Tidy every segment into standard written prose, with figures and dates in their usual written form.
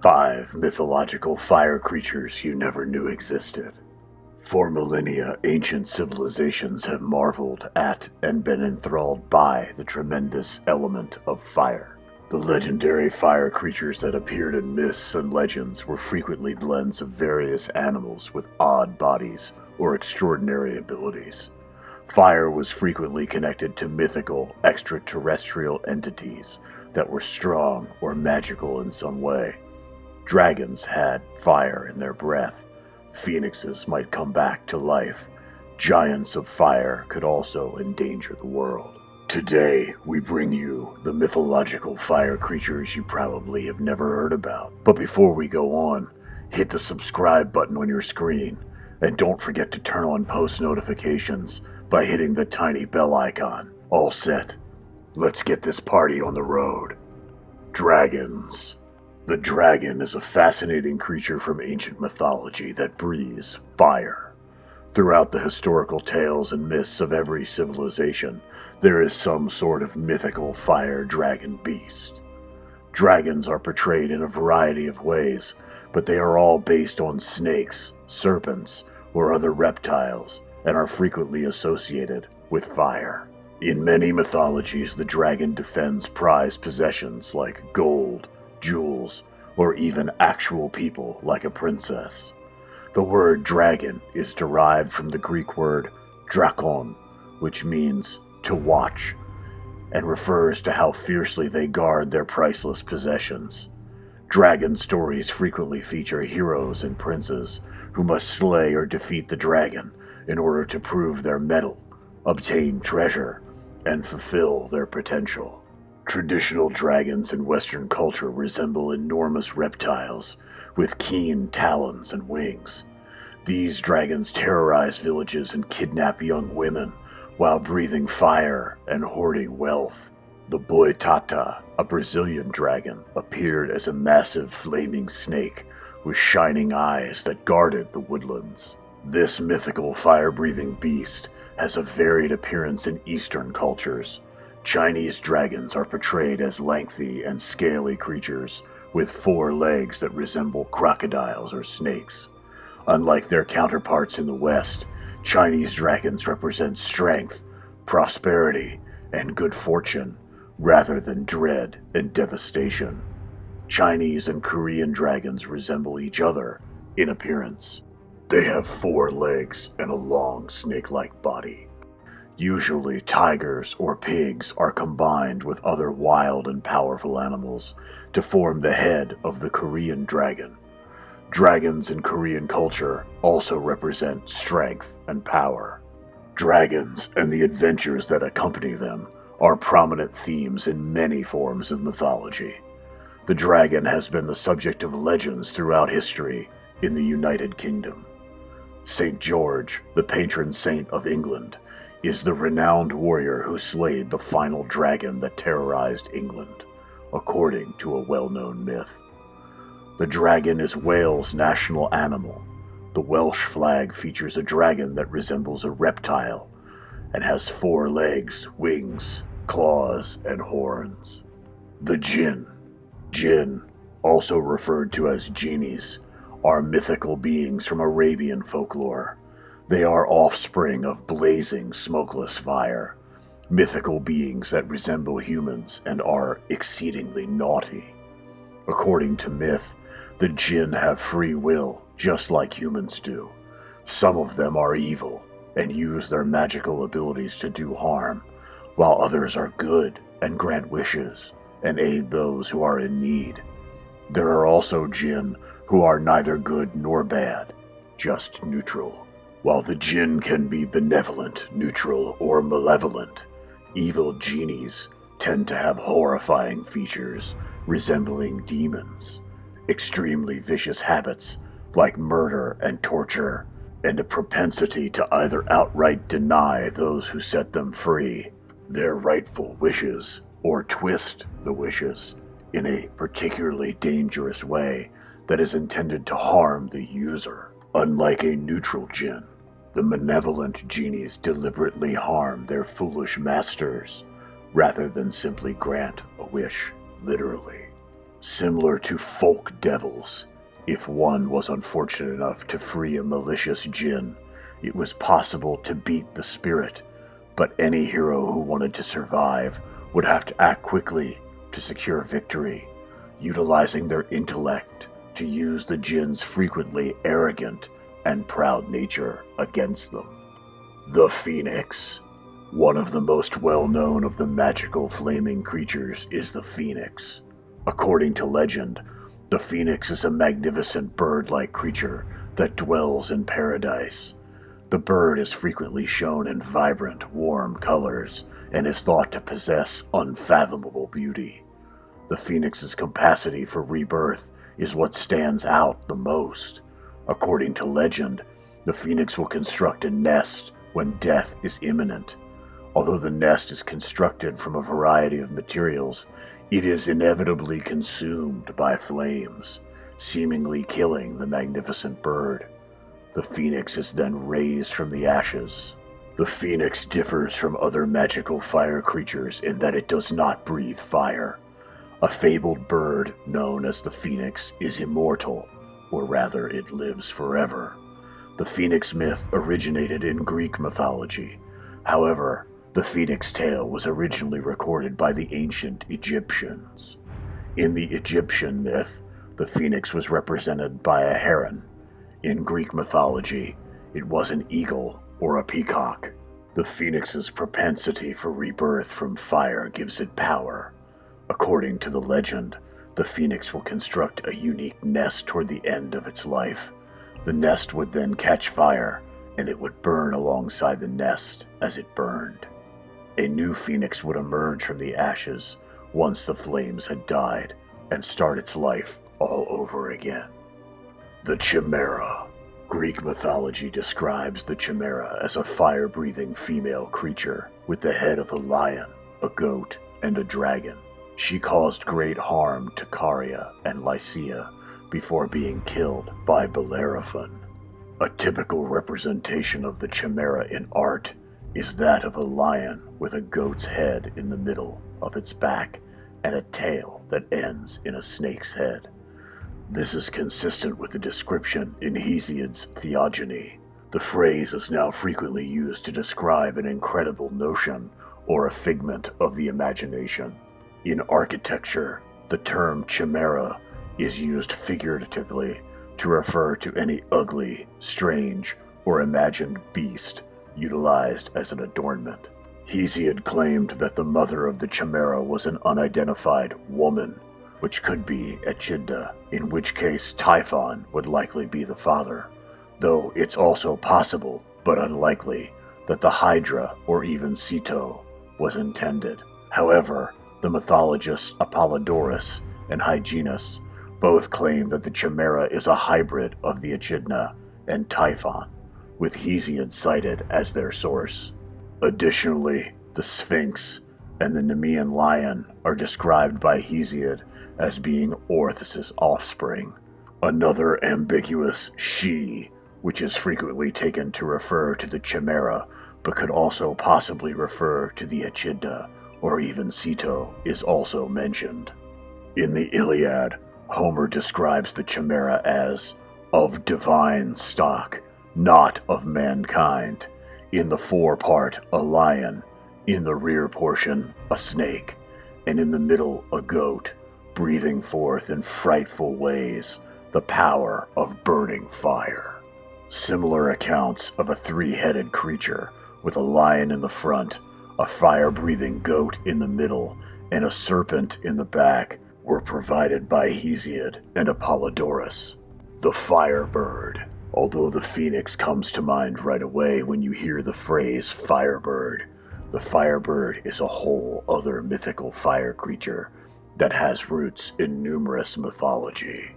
5 mythological fire creatures you never knew existed. For millennia, ancient civilizations have marveled at and been enthralled by the tremendous element of fire. The legendary fire creatures that appeared in myths and legends were frequently blends of various animals with odd bodies or extraordinary abilities. Fire was frequently connected to mythical, extraterrestrial entities that were strong or magical in some way. Dragons had fire in their breath. Phoenixes might come back to life. Giants of fire could also endanger the world. Today, we bring you the mythological fire creatures you probably have never heard about. But before we go on, hit the subscribe button on your screen, and don't forget to turn on post notifications by hitting the tiny bell icon. All set. Let's get this party on the road. Dragons. The dragon is a fascinating creature from ancient mythology that breathes fire. Throughout the historical tales and myths of every civilization, there is some sort of mythical fire dragon beast. Dragons are portrayed in a variety of ways, but they are all based on snakes, serpents, or other reptiles, and are frequently associated with fire. In many mythologies, the dragon defends prized possessions like gold, jewels, or even actual people like a princess. The word dragon is derived from the Greek word drakon, which means to watch, and refers to how fiercely they guard their priceless possessions. Dragon stories frequently feature heroes and princes who must slay or defeat the dragon in order to prove their mettle, obtain treasure, and fulfill their potential. Traditional dragons in Western culture resemble enormous reptiles with keen talons and wings. These dragons terrorize villages and kidnap young women while breathing fire and hoarding wealth. The boitata, a Brazilian dragon, appeared as a massive flaming snake with shining eyes that guarded the woodlands. This mythical fire-breathing beast has a varied appearance in Eastern cultures. Chinese dragons are portrayed as lengthy and scaly creatures with 4 legs that resemble crocodiles or snakes. Unlike their counterparts in the West, Chinese dragons represent strength, prosperity, and good fortune, rather than dread and devastation. Chinese and Korean dragons resemble each other in appearance. They have 4 legs and a long snake-like body. Usually, tigers or pigs are combined with other wild and powerful animals to form the head of the Korean dragon. Dragons in Korean culture also represent strength and power. Dragons and the adventures that accompany them are prominent themes in many forms of mythology. The dragon has been the subject of legends throughout history in the United Kingdom. St. George, the patron saint of England, is the renowned warrior who slayed the final dragon that terrorized England, according to a well-known myth. The dragon is Wales' national animal. The Welsh flag features a dragon that resembles a reptile and has 4 legs, wings, claws, and horns. The Jinn. Jinn, also referred to as genies, are mythical beings from Arabian folklore. They are offspring of blazing, smokeless fire, mythical beings that resemble humans and are exceedingly naughty. According to myth, the Jinn have free will, just like humans do. Some of them are evil and use their magical abilities to do harm, while others are good and grant wishes and aid those who are in need. There are also Jinn who are neither good nor bad, just neutral. While the Jinn can be benevolent, neutral, or malevolent, evil genies tend to have horrifying features resembling demons, extremely vicious habits like murder and torture, and a propensity to either outright deny those who set them free their rightful wishes or twist the wishes in a particularly dangerous way that is intended to harm the user. Unlike a neutral Jinn, the malevolent genies deliberately harm their foolish masters rather than simply grant a wish literally. Similar to folk devils, if one was unfortunate enough to free a malicious Jinn, it was possible to beat the spirit, but any hero who wanted to survive would have to act quickly to secure victory, utilizing their intellect to use the Jinn's frequently arrogant and proud nature against them. The Phoenix. One of the most well-known of the magical flaming creatures is the Phoenix. According to legend, the Phoenix is a magnificent bird-like creature that dwells in paradise. The bird is frequently shown in vibrant, warm colors and is thought to possess unfathomable beauty. The Phoenix's capacity for rebirth is what stands out the most. According to legend, the Phoenix will construct a nest when death is imminent. Although the nest is constructed from a variety of materials, it is inevitably consumed by flames, seemingly killing the magnificent bird. The Phoenix is then raised from the ashes. The Phoenix differs from other magical fire creatures in that it does not breathe fire. A fabled bird known as the Phoenix is immortal, or rather it lives forever. The Phoenix myth originated in Greek mythology. However, the Phoenix tale was originally recorded by the ancient Egyptians. In the Egyptian myth, the Phoenix was represented by a heron. In Greek mythology, it was an eagle or a peacock. The Phoenix's propensity for rebirth from fire gives it power. According to the legend, the Phoenix will construct a unique nest toward the end of its life. The nest would then catch fire, and it would burn alongside the nest as it burned. A new Phoenix would emerge from the ashes once the flames had died and start its life all over again. The Chimera. Greek mythology describes the Chimera as a fire-breathing female creature with the head of a lion, a goat, and a dragon. She caused great harm to Caria and Lycia before being killed by Bellerophon. A typical representation of the Chimera in art is that of a lion with a goat's head in the middle of its back and a tail that ends in a snake's head. This is consistent with the description in Hesiod's Theogony. The phrase is now frequently used to describe an incredible notion or a figment of the imagination. In architecture, the term chimera is used figuratively to refer to any ugly, strange, or imagined beast utilized as an adornment. Hesiod claimed that the mother of the Chimera was an unidentified woman, which could be Echidna, in which case Typhon would likely be the father, though it's also possible, but unlikely, that the Hydra or even Ceto was intended. However, the mythologists Apollodorus and Hyginus both claim that the Chimera is a hybrid of the Echidna and Typhon, with Hesiod cited as their source. Additionally, the Sphinx and the Nemean lion are described by Hesiod as being Orthus's offspring. Another ambiguous she, which is frequently taken to refer to the Chimera, but could also possibly refer to the Echidna or even Ceto, is also mentioned. In the Iliad, Homer describes the Chimera as of divine stock, not of mankind. In the forepart, a lion, in the rear portion, a snake, and in the middle, a goat, breathing forth in frightful ways the power of burning fire. Similar accounts of a three-headed creature with a lion in the front, a fire-breathing goat in the middle, and a serpent in the back were provided by Hesiod and Apollodorus. The Firebird. Although the phoenix comes to mind right away when you hear the phrase Firebird, the Firebird is a whole other mythical fire creature that has roots in numerous mythology.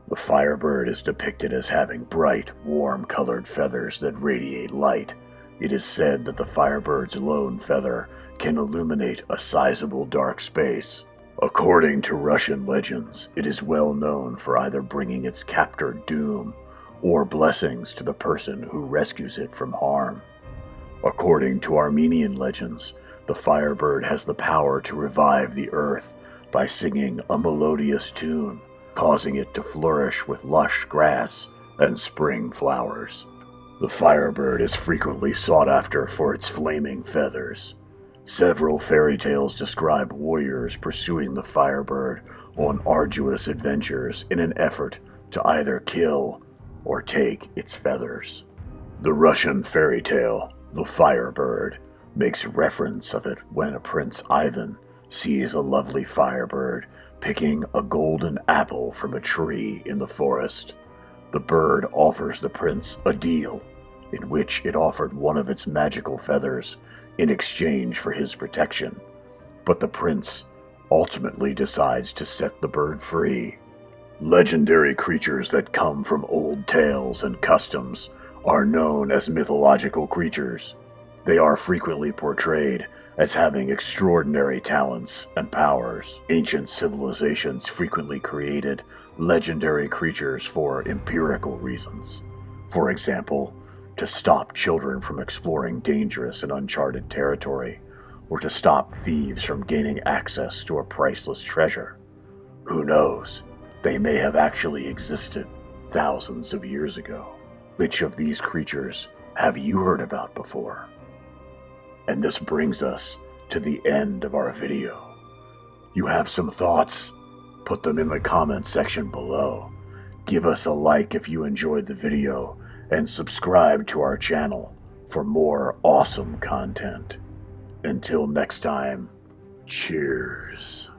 The Firebird is depicted as having bright, warm-colored feathers that radiate light. It is said that the Firebird's lone feather can illuminate a sizable dark space. According to Russian legends, it is well known for either bringing its captor doom or blessings to the person who rescues it from harm. According to Armenian legends, the Firebird has the power to revive the earth by singing a melodious tune, causing it to flourish with lush grass and spring flowers. The Firebird is frequently sought after for its flaming feathers. Several fairy tales describe warriors pursuing the Firebird on arduous adventures in an effort to either kill or take its feathers. The Russian fairy tale, The Firebird, makes reference of it when Prince Ivan sees a lovely Firebird picking a golden apple from a tree in the forest. The bird offers the prince a deal in which it offered one of its magical feathers in exchange for his protection, but the prince ultimately decides to set the bird free. Legendary creatures that come from old tales and customs are known as mythological creatures. They are frequently portrayed as having extraordinary talents and powers. Ancient civilizations frequently created legendary creatures for empirical reasons. For example, to stop children from exploring dangerous and uncharted territory, or to stop thieves from gaining access to a priceless treasure. Who knows? They may have actually existed thousands of years ago. Which of these creatures have you heard about before? And this brings us to the end of our video. You have some thoughts? Put them in the comments section below. Give us a like if you enjoyed the video, and subscribe to our channel for more awesome content. Until next time, cheers.